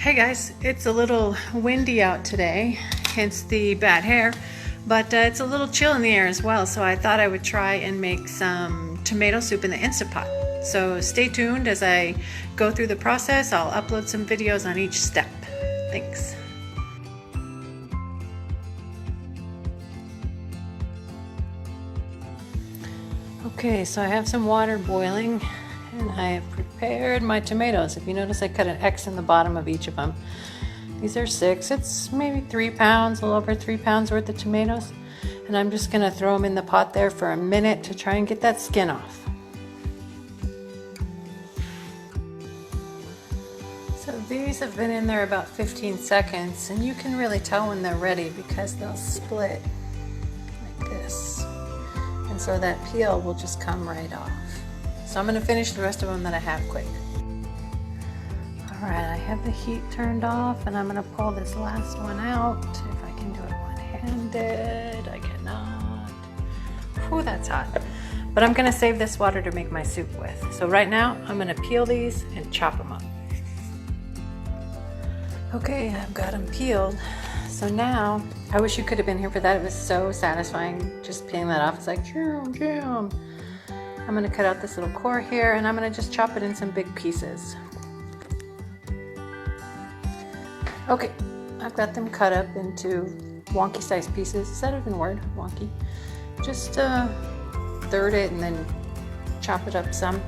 Hey guys, it's a little windy out today, hence the bad hair, but it's a little chill in the air as well, so I thought I would try and make some tomato soup in the Instapot. So stay tuned as I go through the process. I'll upload some videos on each step. Thanks. Okay, so I have some water boiling and I have prepared my tomatoes. If you notice, I cut an X in the bottom of each of them. These are 6. It's maybe 3 pounds, a little over 3 pounds worth of tomatoes. And I'm just gonna throw them in the pot there for a minute to try and get that skin off. So these have been in there about 15 seconds, and you can really tell when they're ready because they'll split like this. And so that peel will just come right off. So I'm gonna finish the rest of them that I have quick. All right, I have the heat turned off and I'm gonna pull this last one out. If I can do it one-handed, I cannot. Whew, that's hot. But I'm gonna save this water to make my soup with. So right now, I'm gonna peel these and chop them up. Okay, I've got them peeled. So now, I wish you could have been here for that. It was so satisfying just peeling that off. It's like, choom, choom. I'm gonna cut out this little core here and I'm gonna just chop it in some big pieces. Okay, I've got them cut up into wonky sized pieces. Is that even a word? Wonky. Just third it and then chop it up some.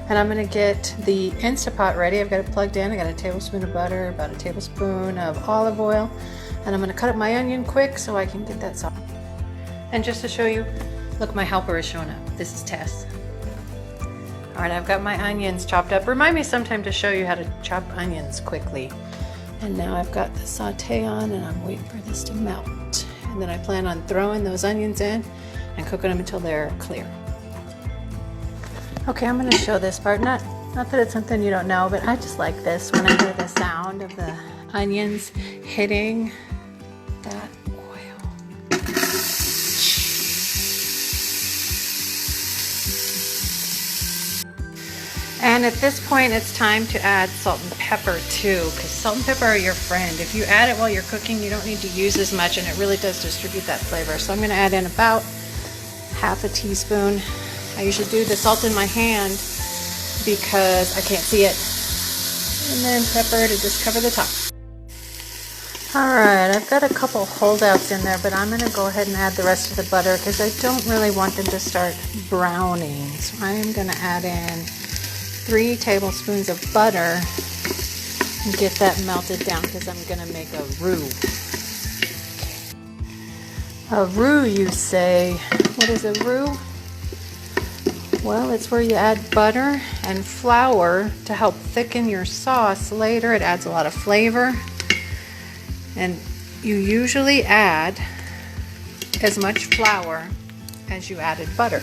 And I'm gonna get the Instapot ready. I've got it plugged in. I got a tablespoon of butter, about a tablespoon of olive oil. And I'm gonna cut up my onion quick so I can get that soft. And just to show you, look, my helper is showing up. This is Tess. All right, I've got my onions chopped up. Remind me sometime to show you how to chop onions quickly. And now I've got the saute on and I'm waiting for this to melt. And then I plan on throwing those onions in and cooking them until they're clear. Okay, I'm gonna show this part. Not that it's something you don't know, but I just like this when I hear the sound of the onions hitting that oil. And at this point, it's time to add salt and pepper too, because salt and pepper are your friend. If you add it while you're cooking, you don't need to use as much, and it really does distribute that flavor. So I'm gonna add in about half a teaspoon. I usually do the salt in my hand because I can't see it. And then pepper to just cover the top. All right, I've got a couple holdouts in there, but I'm gonna go ahead and add the rest of the butter because I don't really want them to start browning. So I'm gonna add in 3 tablespoons of butter and get that melted down because I'm gonna make a roux. A roux, you say? What is a roux? Well, it's where you add butter and flour to help thicken your sauce later. It adds a lot of flavor. And you usually add as much flour as you added butter.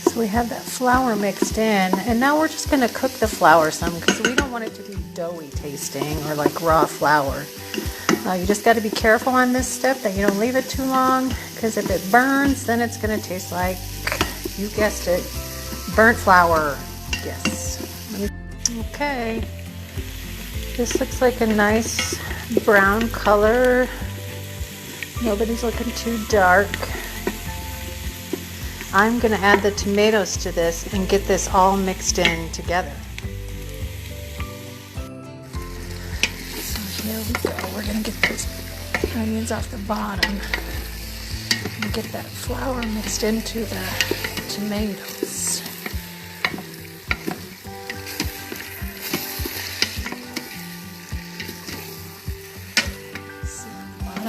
So we have that flour mixed in, and now we're just gonna cook the flour some because we don't want it to be doughy tasting or like raw flour. You just gotta be careful on this step that you don't leave it too long, because if it burns, then it's gonna taste like, you guessed it, burnt flour. Yes. Okay. This looks like a nice brown color. Nobody's looking too dark. I'm gonna add the tomatoes to this and get this all mixed in together. So here we go. We're gonna get those onions off the bottom and get that flour mixed into the tomatoes.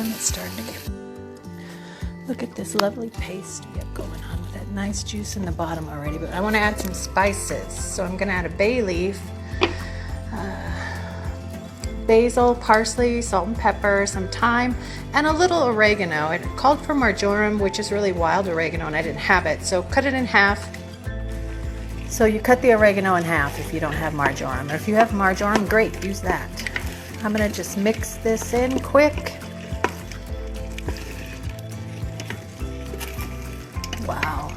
It's starting to get. Look at this lovely paste we have going on with that nice juice in the bottom already. But I want to add some spices, so I'm going to add a bay leaf, basil, parsley, salt and pepper, some thyme, and a little oregano. It called for marjoram, which is really wild oregano, and I didn't have it, so cut it in half. So you cut the oregano in half if you don't have marjoram, or if you have marjoram, great, use that. I'm going to just mix this in quick. Wow.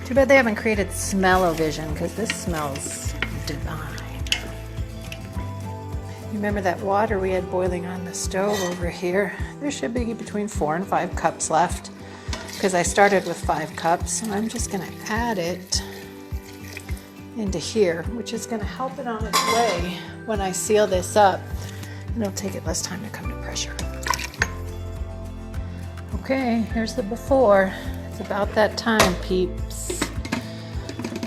Too bad they haven't created smell-o-vision because this smells divine. Remember that water we had boiling on the stove over here? There should be between 4 and 5 cups left because I started with 5 cups, and I'm just going to add it into here, which is going to help it on its way when I seal this up. It'll take it less time to come to pressure. Okay, here's the before. It's about that time, peeps.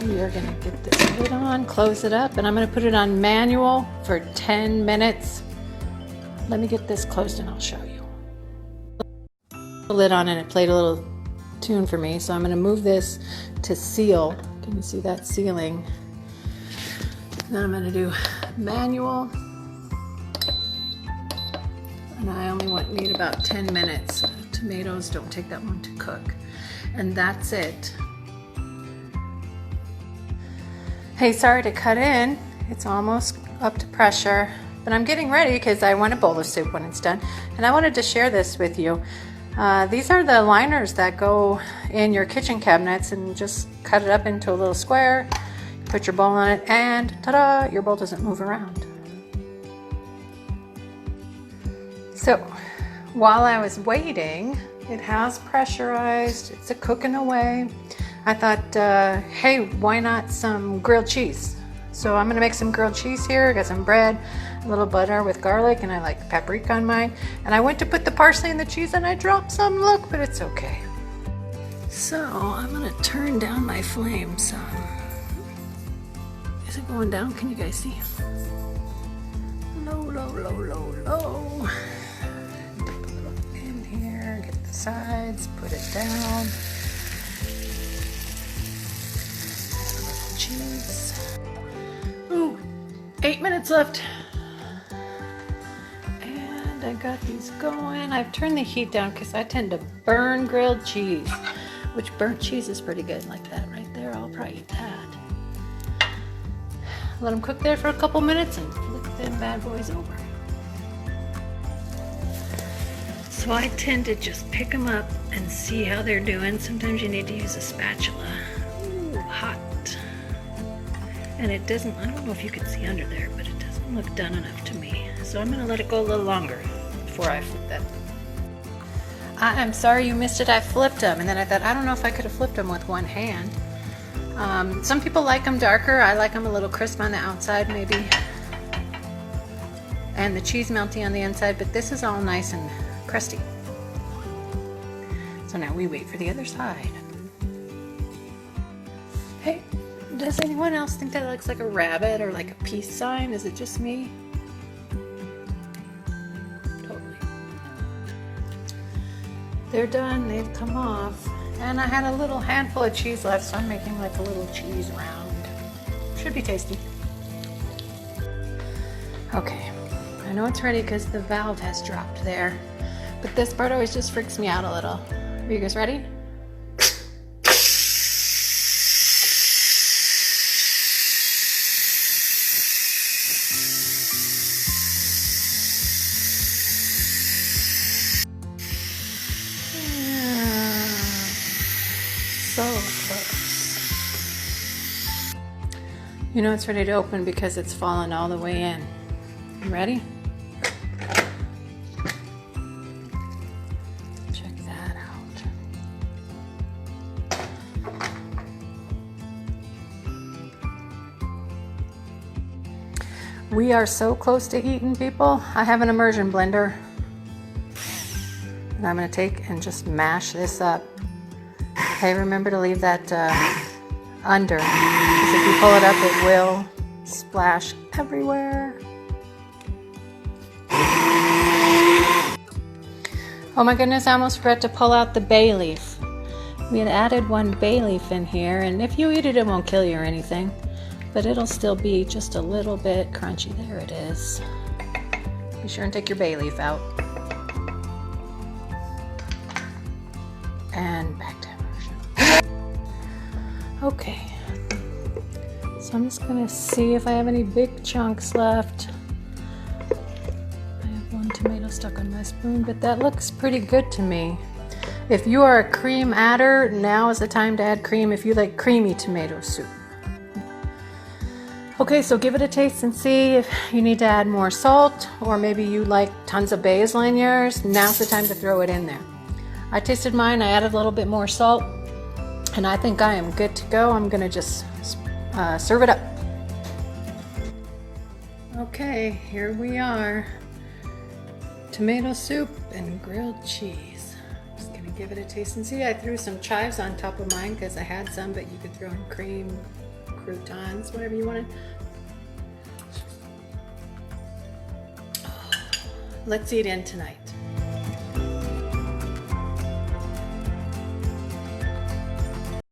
We are going to get this lid on, close it up, and I'm going to put it on manual for 10 minutes. Let me get this closed and I'll show you. The lid on and it played a little tune for me, so I'm going to move this to seal. Can you see that sealing? Then I'm going to do manual, and I only need about 10 minutes. Tomatoes don't take that long to cook, and that's it. Hey, sorry to cut in. It's almost up to pressure, but I'm getting ready because I want a bowl of soup when it's done, and I wanted to share this with you. These are the liners that go in your kitchen cabinets, and just cut it up into a little square, put your bowl on it, and ta-da, your bowl doesn't move around. So while I was waiting, it has pressurized, it's cooking away. I thought, hey, why not some grilled cheese? So I'm gonna make some grilled cheese here. I got some bread, a little butter with garlic, and I like paprika on mine. And I went to put the parsley in the cheese and I dropped some, look, but it's okay. So I'm gonna turn down my flame some. Is it going down? Can you guys see? Low, low, low, low, low. Dip a little in here, get the sides, put it down. Cheese. Ooh, 8 minutes left. And I got these going. I've turned the heat down because I tend to burn grilled cheese, which burnt cheese is pretty good like that right there. I'll probably eat that. Let them cook there for a couple minutes and flip them bad boys over. So I tend to just pick them up and see how they're doing. Sometimes you need to use a spatula. Ooh, hot. And it doesn't, I don't know if you can see under there, but it doesn't look done enough to me. So I'm gonna let it go a little longer before I flip that. I'm sorry you missed it, I flipped them. And then I thought, I don't know if I could have flipped them with one hand. Some people like them darker. I like them a little crisp on the outside maybe. And the cheese melty on the inside, but this is all nice and crusty. So now we wait for the other side. Hey. Does anyone else think that looks like a rabbit or like a peace sign? Is it just me? Totally. They're done, they've come off. And I had a little handful of cheese left, so I'm making like a little cheese round. Should be tasty. Okay, I know it's ready because the valve has dropped there. But this part always just freaks me out a little. Are you guys ready? So close. You know it's ready to open because it's fallen all the way in. You ready? Check that out. We are so close to eating, people. I have an immersion blender. And I'm going to take and just mash this up. Okay, remember to leave that under, because if you pull it up, it will splash everywhere. Oh my goodness, I almost forgot to pull out the bay leaf. We had added one bay leaf in here, and if you eat it, it won't kill you or anything, but it'll still be just a little bit crunchy. There it is. Be sure and take your bay leaf out. And back to okay, so I'm just gonna see if I have any big chunks left. I have one tomato stuck on my spoon, but that looks pretty good to me. If you are a cream adder, now is the time to add cream if you like creamy tomato soup. Okay, so give it a taste and see if you need to add more salt, or maybe you like tons of basil in yours. Now's the time to throw it in there. I tasted mine, I added a little bit more salt, and I think I am good to go. I'm gonna just serve it up. Okay, here we are. Tomato soup and grilled cheese. Just gonna give it a taste and see. I threw some chives on top of mine because I had some, but you could throw in cream, croutons, whatever you wanted. Let's eat in tonight.